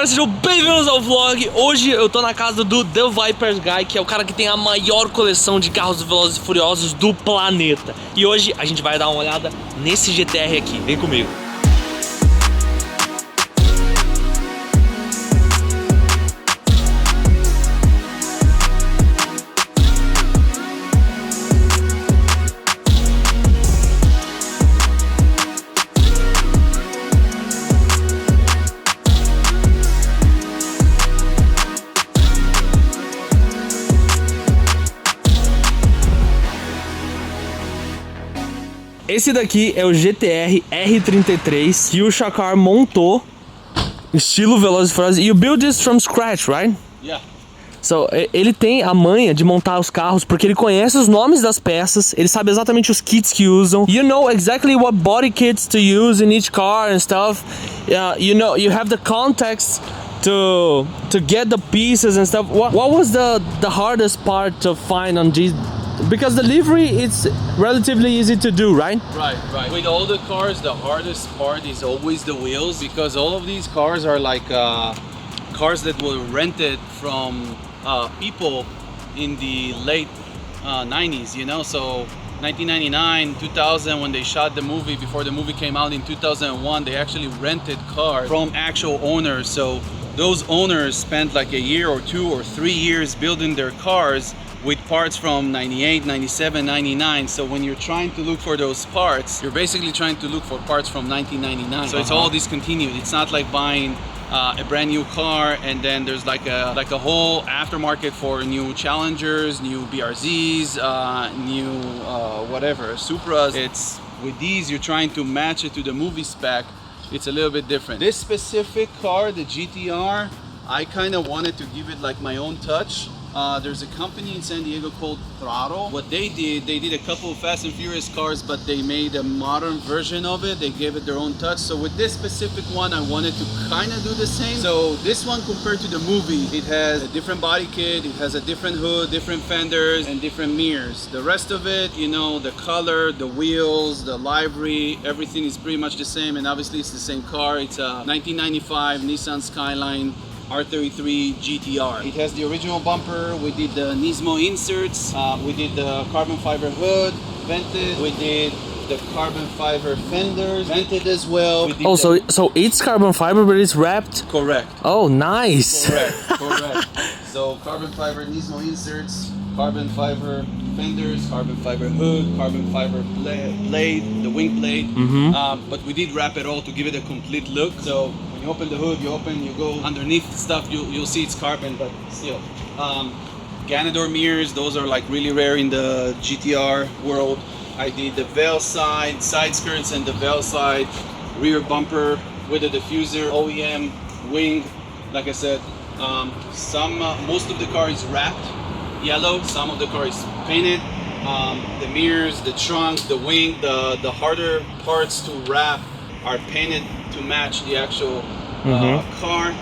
galera, sejam bem-vindos ao vlog. Hoje eu tô na casa do The Vipers Guy, que é o cara que tem a maior coleção de carros velozes e furiosos do planeta. E hoje a gente vai dar uma olhada nesse GTR aqui, vem comigo. Esse daqui é o GTR R33 que o Shakar montou, estilo Velozes e Furiosos. You build this from scratch, right? Yeah. So, ele tem a manha de montar os carros porque ele conhece os nomes das peças, ele sabe exatamente os kits que usam. You know exactly what body kits to use in each car and stuff. You know, you have the context to get the pieces and stuff. What was the hardest part to find on these? Because the livery, it's relatively easy to do, right? Right. With all the cars, the hardest part is always the wheels, because all of these cars are like cars that were rented from people in the late 90s, you know? So 1999, 2000, when they shot the movie, before the movie came out in 2001, they actually rented cars from actual owners. So those owners spent like a year or 2 or 3 years building their cars with parts from 98, 97, 99. So when you're trying to look for those parts, you're basically trying to look for parts from 1999. So it's all discontinued. It's not like buying a brand new car and then there's like a whole aftermarket for new Challengers, new BRZs, new whatever, Supras. It's with these, you're trying to match it to the movie spec. It's a little bit different. This specific car, the GTR, I kind of wanted to give it like my own touch. There's a company in San Diego called Throttle. What they did a couple of Fast and Furious cars, but they made a modern version of it. They gave it their own touch. So with this specific one, I wanted to kind of do the same. So this one, compared to the movie, it has a different body kit, it has a different hood, different fenders, and different mirrors. The rest of it, you know, the color, the wheels, the livery, everything is pretty much the same. And obviously it's the same car. It's a 1995 Nissan Skyline R33 GTR. It has the original bumper. We did the Nismo inserts. We did the carbon fiber hood, vented. We did the carbon fiber fenders, vented as well. Oh, so it's carbon fiber, but it's wrapped? Correct. Oh, nice. Correct. So carbon fiber Nismo inserts, carbon fiber fenders, carbon fiber hood, carbon fiber blade, the wing blade. But we did wrap it all to give it a complete look. So you open the hood, you go underneath stuff, you'll see it's carbon, but still. Ganador mirrors, those are like really rare in the GTR world. I did the veil side skirts and the veil side, rear bumper with a diffuser, OEM, wing, like I said. Most of the car is wrapped yellow, some of the car is painted. The mirrors, the trunk, the wing, the harder parts to wrap are painted to match the actual car.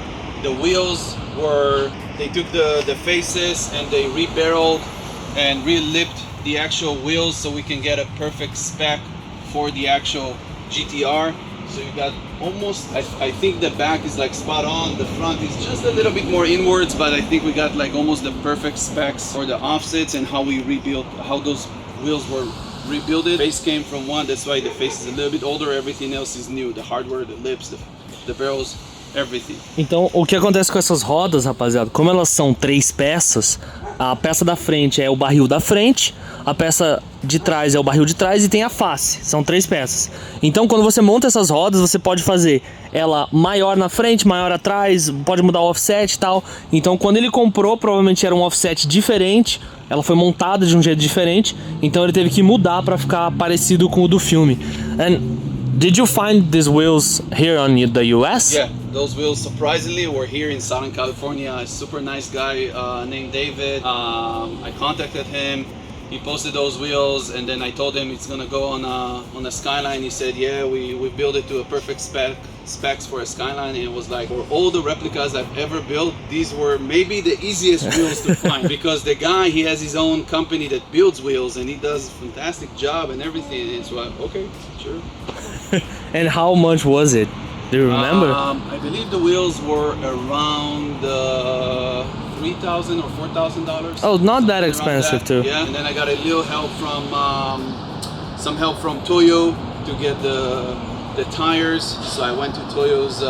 The wheels they took the faces and they rebarreled and re-lipped the actual wheels so we can get a perfect spec for the actual GTR. So you got almost, I think the back is like spot on, the front is just a little bit more inwards, but I think we got like almost the perfect specs for the offsets and how we rebuilt, how those wheels were rebuilt. Face came from one, that's why the face is a little bit older, everything else is new, the hardware, the lips, the barrels, everything. Então, o que acontece com essas rodas, rapaziada, como elas são 3 peças, a peça da frente é o barril da frente, a peça de trás é o barril de trás e tem a face, são 3 peças. Então, quando você monta essas rodas, você pode fazer ela maior na frente, maior atrás, pode mudar o offset e tal. Então, quando ele comprou, provavelmente era um offset diferente, ela foi montada de um jeito diferente, então ele teve que mudar para ficar parecido com o do filme. And did you find these wheels here on the US? Yeah, those wheels surprisingly were here in Southern California. A super nice guy named David. I contacted him. He posted those wheels, and then I told him it's gonna go on a Skyline. He said, yeah, we built it to a perfect specs for a Skyline. And it was like, for all the replicas I've ever built, these were maybe the easiest wheels to find, because the guy, he has his own company that builds wheels and he does a fantastic job and everything. And it's like, okay, sure. And how much was it? Do you remember? I believe the wheels were around $3,000 or $4,000. Oh, not that Something around expensive that. too. Yeah, and then I got a little help from some help from Toyo to get the tires. So I went to Toyo's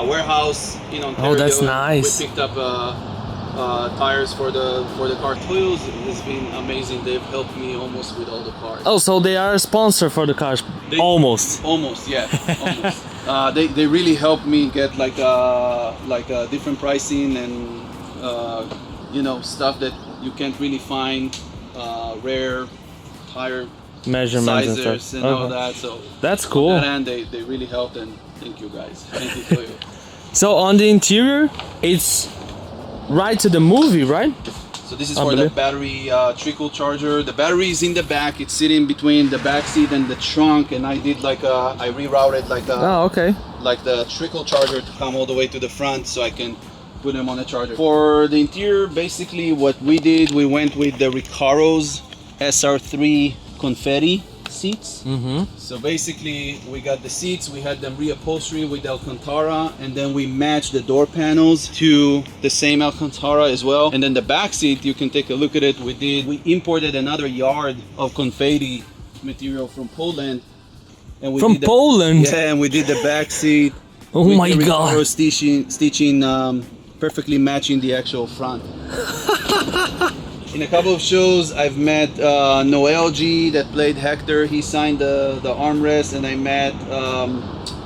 warehouse in Ontario. Oh, that's nice. We picked up tires for the car. Toyo's has been amazing. They've helped me almost with all the cars. Oh, so they are a sponsor for the cars. Almost. Almost, yeah, almost. They really helped me get like different pricing and you know, stuff that you can't really find, rare tire Measurements and sizes stuff. and all that. So That's cool. on that end, they really helped, and thank you guys. Thank you, Toyo. So on the interior, it's right to the movie, right? So this is for the battery trickle charger. The battery is in the back. It's sitting between the back seat and the trunk, and I did I rerouted Oh, okay. like the trickle charger to come all the way to the front so I can put them on the charger. For the interior, basically what we did, we went with the Recaro's SR3 confetti seats. So basically we got the seats, we had them reupholstery with Alcantara, and then we matched the door panels to the same Alcantara as well. And then the back seat, you can take a look at it. We imported another yard of confetti material from Poland. And we did Poland? Yeah, and we did the back seat. Oh with my the God. Recaro stitching perfectly matching the actual front. In a couple of shows, I've met Noel G that played Hector. He signed the armrest, and I met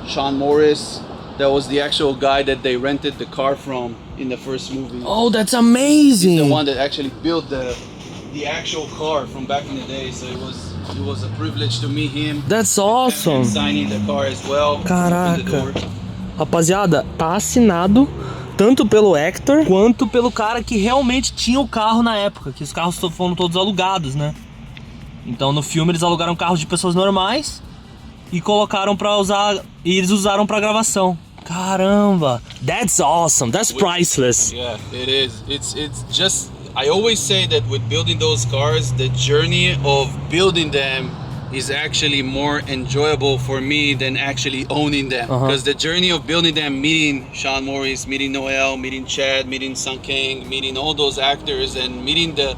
Sean Morris. That was the actual guy that they rented the car from in the first movie. Oh, that's amazing. He's the one that actually built the actual car from back in the day. So it was a privilege to meet him. That's And awesome. signing the car as well. Caraca. Open the door. Rapaziada, tá assinado tanto pelo Hector quanto pelo cara que realmente tinha o carro na época, que os carros foram todos alugados, né? Então no filme eles alugaram carros de pessoas normais e colocaram pra usar, e eles usaram pra gravação. Caramba, that's awesome, that's priceless. Yeah, it is. It's just, I always say that with building those cars, the journey of building them is actually more enjoyable for me than actually owning them. Because the journey of building them, meeting Sean Morris, meeting Noel, meeting Chad, meeting Sun King, meeting all those actors, and meeting the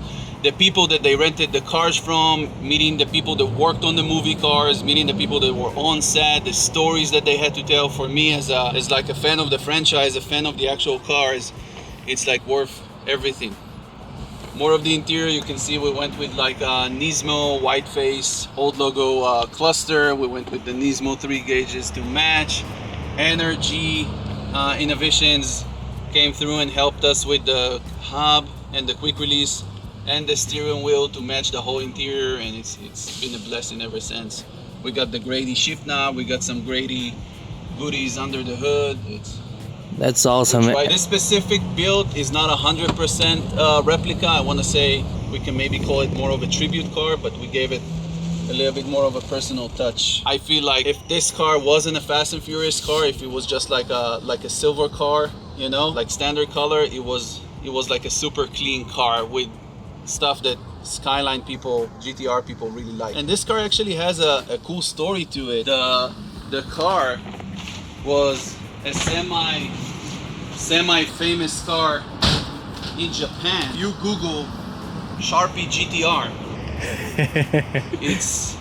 people that they rented the cars from, meeting the people that worked on the movie cars, meeting the people that were on set, the stories that they had to tell. For me as like a fan of the franchise, a fan of the actual cars, it's like worth everything. More of the interior, you can see we went with like a Nismo white face old logo cluster. We went with the Nismo 3 gauges to match. Energy Innovations came through and helped us with the hub and the quick release and the steering wheel to match the whole interior, and it's been a blessing ever since. We got the Grady shift knob, we got some Grady goodies under the hood. That's awesome. Right. This specific build is not 100% replica. I want to say we can maybe call it more of a tribute car, but we gave it a little bit more of a personal touch. I feel like if this car wasn't a Fast and Furious car, if it was just like a silver car, you know, like standard color, it was like a super clean car with stuff that Skyline people, GTR people really like. And this car actually has a cool story to it. The car was a semi-famous car in Japan. You Google Sharpie GTR. It's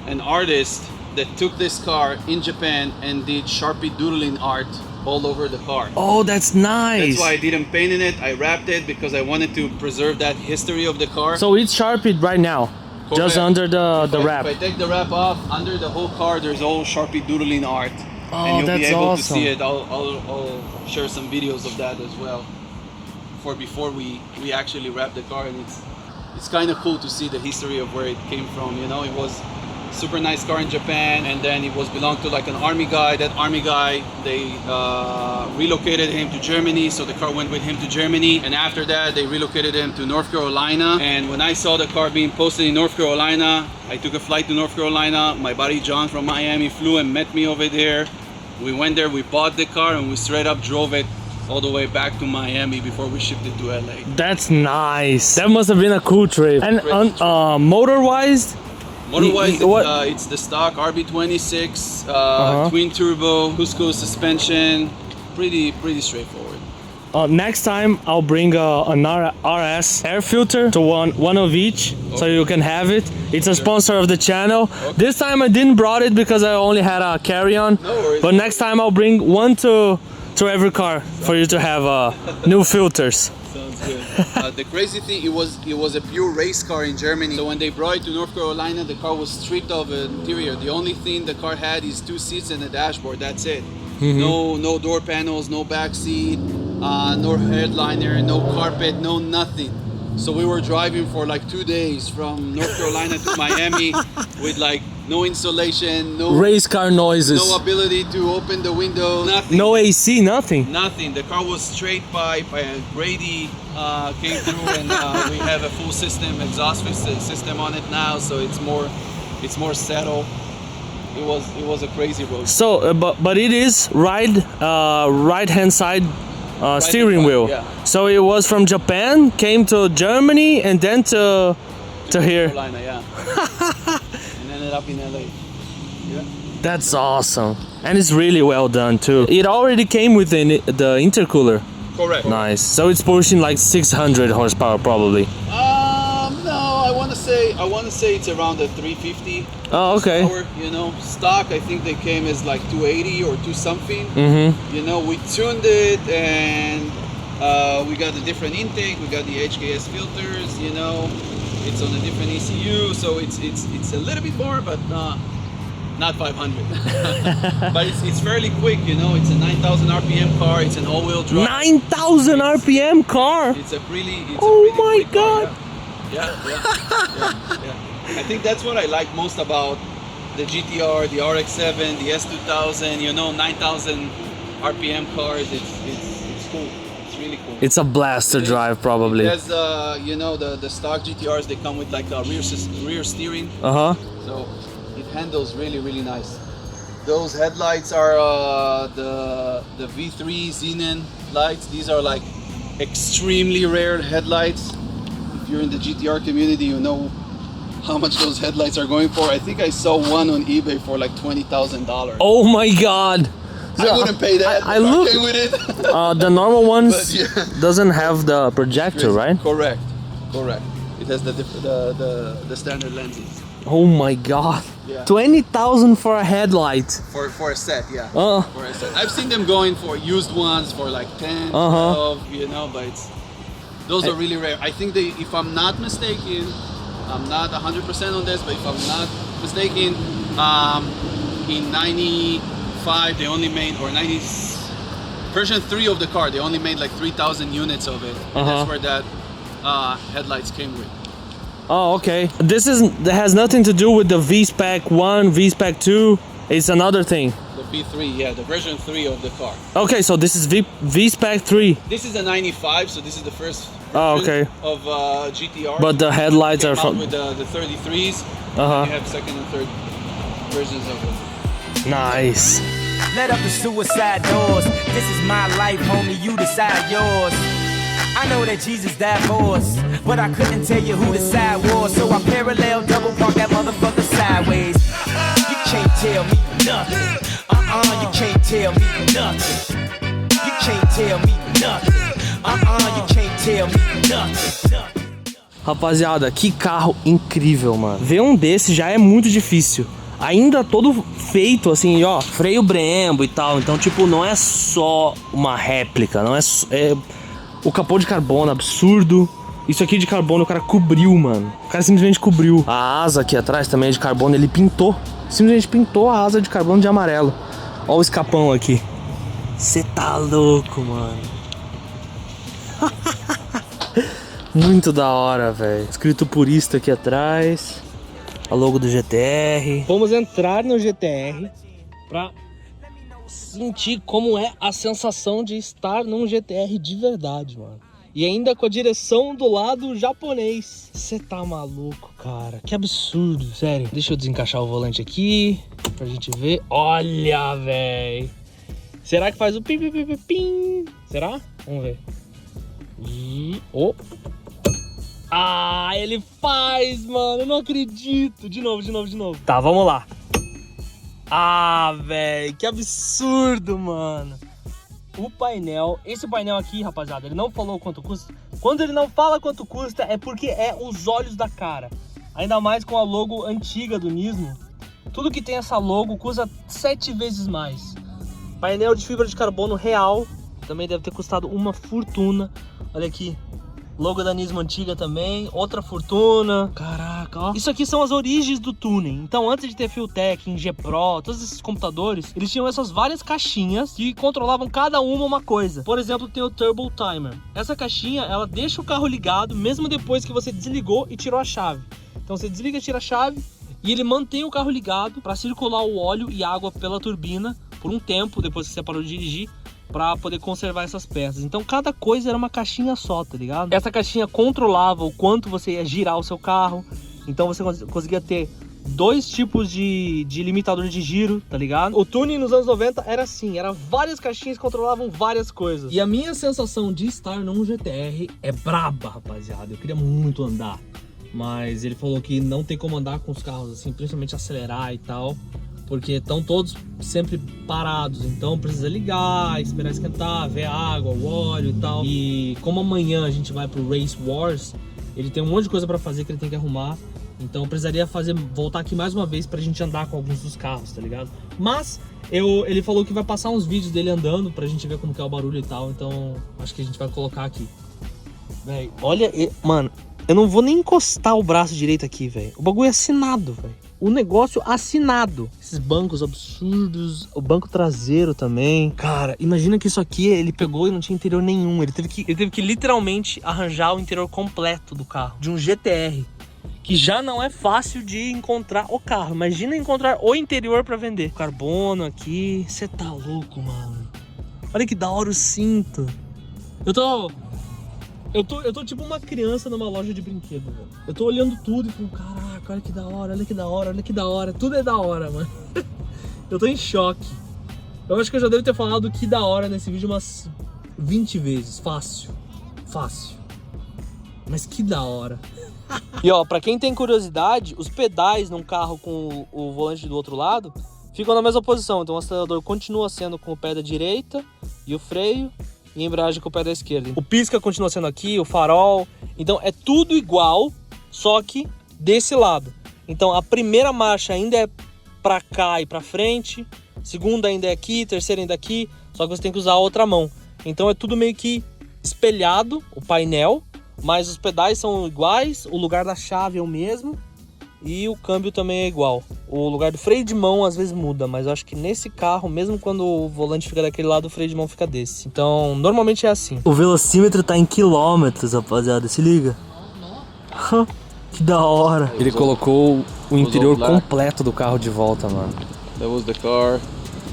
an artist that took this car in Japan and did Sharpie doodling art all over the car. Oh, that's nice. That's why I didn't paint in it. I wrapped it because I wanted to preserve that history of the car. So it's sharpied right now, just under the wrap. If I take the wrap off, under the whole car there's all Sharpie doodling art. Oh, and you'll that's be able awesome. to see it. I'll share some videos of that as well. Before we actually wrap the car, and it's kind of cool to see the history of where it came from. You know, it was a super nice car in Japan, and then it belonged to like an army guy. That army guy, they relocated him to Germany, so the car went with him to Germany. And after that, they relocated him to North Carolina. And when I saw the car being posted in North Carolina, I took a flight to North Carolina. My buddy John from Miami flew and met me over there. We went there, we bought the car, and we straight up drove it all the way back to Miami before we shipped it to LA. That's nice. That must have been a cool trip. And motor-wise, Motor-wise, it's the stock RB26, twin turbo, Cusco suspension, pretty straightforward. Next time I'll bring an RS air filter to one of each, so you can have it. It's a sponsor of the channel. This time I didn't brought it because I only had a carry-on. No worries. But next time I'll bring one to every car for you to have new filters. Sounds good. The crazy thing, it was a pure race car in Germany. So when they brought it to North Carolina, the car was stripped of interior. The only thing the car had is 2 seats and a dashboard. That's it. No door panels, no back seat, no headliner, no carpet, no nothing. So we were driving for like 2 days from North Carolina to Miami with like no insulation, no race car noises, no ability to open the window, nothing. No AC, nothing. Nothing. The car was straight pipe. Grady came through, and we have a full system exhaust system on it now, so it's more settled. It was a crazy road. So, but it is right hand side steering wheel. Yeah. So it was from Japan, came to Germany, and then to here. Carolina, yeah. And ended up in LA. Yeah. That's awesome, and it's really well done too. It already came with the intercooler. Correct. Nice. So it's pushing like 600 horsepower probably. No, I want to say it's around the 350. Oh, okay. Power, you know, stock. I think they came as like 280 or 2 something. You know, we tuned it and we got a different intake. We got the HKS filters. You know, it's on a different ECU, so it's a little bit more, but not 500. But it's fairly quick. You know, it's a 9,000 RPM car. It's an all-wheel drive. 9,000 RPM car. It's a really. Oh my God. Yeah. I think that's what I like most about the GTR, the RX-7, the S2000. You know, 9,000 RPM cars. It's cool. It's really cool. It's a blast to drive, probably. Because you know, the stock GTRs, they come with like a rear steering. So it handles really nice. Those headlights are the V3 Xenon lights. These are like extremely rare headlights. If you're in the GTR community, you know how much those headlights are going for. I think I saw one on eBay for like $20,000. Oh my God! I wouldn't pay that. I look with it. the normal ones But, yeah. doesn't have the projector, right? Correct. It has the standard lenses. Oh my God! Yeah. 20,000 for a headlight. For a set, yeah. For a set. I've seen them going for used ones for like 10, 12, you know, but those are really rare. I think if I'm not mistaken, I'm not 100% on this, but if I'm not mistaken, in 95 they only made, or 90, version 3 of the car, they only made like 3,000 units of it. And that's where that headlights came with. Oh, okay. That has nothing to do with the V-Spec 1, V-Spec 2. It's another thing. The V3, yeah, the version 3 of the car. Okay, so this is V-Spec 3. This is a 95, so this is the first okay. of GTR. But the headlights are from with the 33s. You have second and third versions of it. Nice. Let up the suicide doors. This is my life, homie. You decide yours. I know that Jesus died for us, but I couldn't tell you who the side was, so I parallel double park that motherfucker sideways. You can't tell me nothing. You can't tell me nothing. You can't tell me nothing. You can't tell me nothing. Rapaziada, que carro incrível, mano. Ver um desse já é muito difícil. Ainda todo feito assim, ó, freio Brembo e tal. Então, tipo, não é só uma réplica, não é o capô de carbono absurdo. Isso aqui de carbono o cara cobriu, mano. O cara simplesmente cobriu. A asa aqui atrás também é de carbono, ele pintou. Simplesmente pintou a asa de carbono de amarelo. Ó o escapão aqui. Cê tá louco, mano. Muito da hora, velho. Escrito purista aqui atrás. A logo do GTR. Vamos entrar no GTR pra sentir como é a sensação de estar num GTR de verdade, mano. E ainda com a direção do lado japonês. Você tá maluco, cara. Que absurdo, sério. Deixa eu desencaixar o volante aqui pra gente ver. Olha, velho. Será que faz o pim, pim, pim, pim? Será? Vamos ver. Ah, ele faz, mano. Eu não acredito. De novo. Tá, vamos lá. Ah, velho, que absurdo, mano. O painel, esse painel aqui, rapaziada, ele não falou quanto custa. Quando ele não fala quanto custa, é porque é os olhos da cara. Ainda mais com a logo antiga do Nismo. Tudo que tem essa logo custa 7 vezes mais. Painel de fibra de carbono real, também deve ter custado uma fortuna. Olha aqui. Logo da Nismo antiga também, outra fortuna. Caraca, ó. Isso aqui são as origens do tuning. Então, antes de ter Filtek, G Pro, todos esses computadores, eles tinham essas várias caixinhas que controlavam cada uma coisa. Por exemplo, tem o Turbo Timer. Essa caixinha, ela deixa o carro ligado mesmo depois que você desligou e tirou a chave. Então, você desliga, tira a chave e ele mantém o carro ligado para circular o óleo e água pela turbina por um tempo, depois que você parou de dirigir, pra poder conservar essas peças. Então cada coisa era uma caixinha só, tá ligado? Essa caixinha controlava o quanto você ia girar o seu carro. Então você conseguia ter 2 tipos de limitador de giro, tá ligado? O tuning nos anos 90 era assim, era várias caixinhas que controlavam várias coisas. E a minha sensação de estar num GTR é braba, rapaziada. Eu queria muito andar, mas ele falou que não tem como andar com os carros assim, principalmente acelerar e tal, porque estão todos sempre parados, então precisa ligar, esperar esquentar, ver a água, o óleo e tal. E como amanhã a gente vai pro Race Wars, ele tem um monte de coisa pra fazer que ele tem que arrumar, então eu precisaria voltar aqui mais uma vez pra gente andar com alguns dos carros, tá ligado? Mas ele falou que vai passar uns vídeos dele andando pra gente ver como que é o barulho e tal, então acho que a gente vai colocar aqui. Véi, olha, mano, eu não vou nem encostar o braço direito aqui, velho. O bagulho é assinado, velho. O negócio assinado. Esses bancos absurdos. O banco traseiro também. Cara, imagina que isso aqui ele pegou e não tinha interior nenhum. Ele teve que literalmente arranjar o interior completo do carro. De um GTR. Que já não é fácil de encontrar o carro. Imagina encontrar o interior pra vender. Carbono aqui. Você tá louco, mano. Olha que da hora o cinto. Eu tô tipo uma criança numa loja de brinquedo, velho. Eu tô olhando tudo e falando, caraca, olha que da hora, olha que da hora, olha que da hora. Tudo é da hora, mano. Eu tô em choque. Eu acho que eu já devo ter falado que da hora nesse vídeo umas 20 vezes. Fácil. Mas que da hora. E ó, pra quem tem curiosidade, os pedais num carro com o volante do outro lado ficam na mesma posição. Então o acelerador continua sendo com o pé da direita e o freio, e a embreagem com o pé da esquerda. O pisca continua sendo aqui, o farol. Então é tudo igual, só que desse lado. Então a primeira marcha ainda é pra cá e pra frente, segunda ainda é aqui, terceira ainda é aqui, só que você tem que usar a outra mão. Então é tudo meio que espelhado, o painel, mas os pedais são iguais, o lugar da chave é o mesmo e o câmbio também é igual. O lugar do freio de mão às vezes muda, mas eu acho que nesse carro, mesmo quando o volante fica daquele lado, o freio de mão fica desse. Então, normalmente é assim. O velocímetro tá em quilômetros, rapaziada, se liga. Que da hora. Ele colocou o interior completo do carro de volta, mano. That was the car.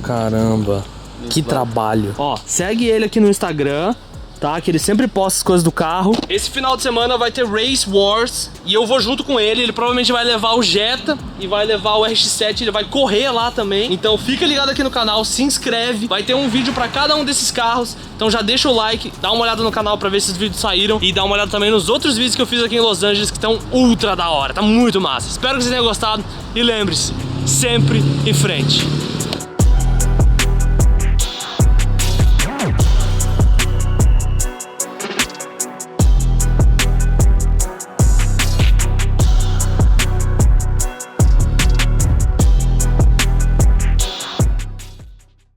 Caramba, que trabalho. Ó, segue ele aqui no Instagram, tá? Que ele sempre posta as coisas do carro. Esse final de semana vai ter Race Wars e eu vou junto com ele. Ele provavelmente vai levar o Jetta e vai levar o RX-7. Ele vai correr lá também. Então fica ligado aqui no canal, se inscreve. Vai ter um vídeo pra cada um desses carros. Então já deixa o like, dá uma olhada no canal pra ver se esses vídeos saíram. E dá uma olhada também nos outros vídeos que eu fiz aqui em Los Angeles, que estão ultra da hora. Tá muito massa. Espero que vocês tenham gostado. E lembre-se, sempre em frente.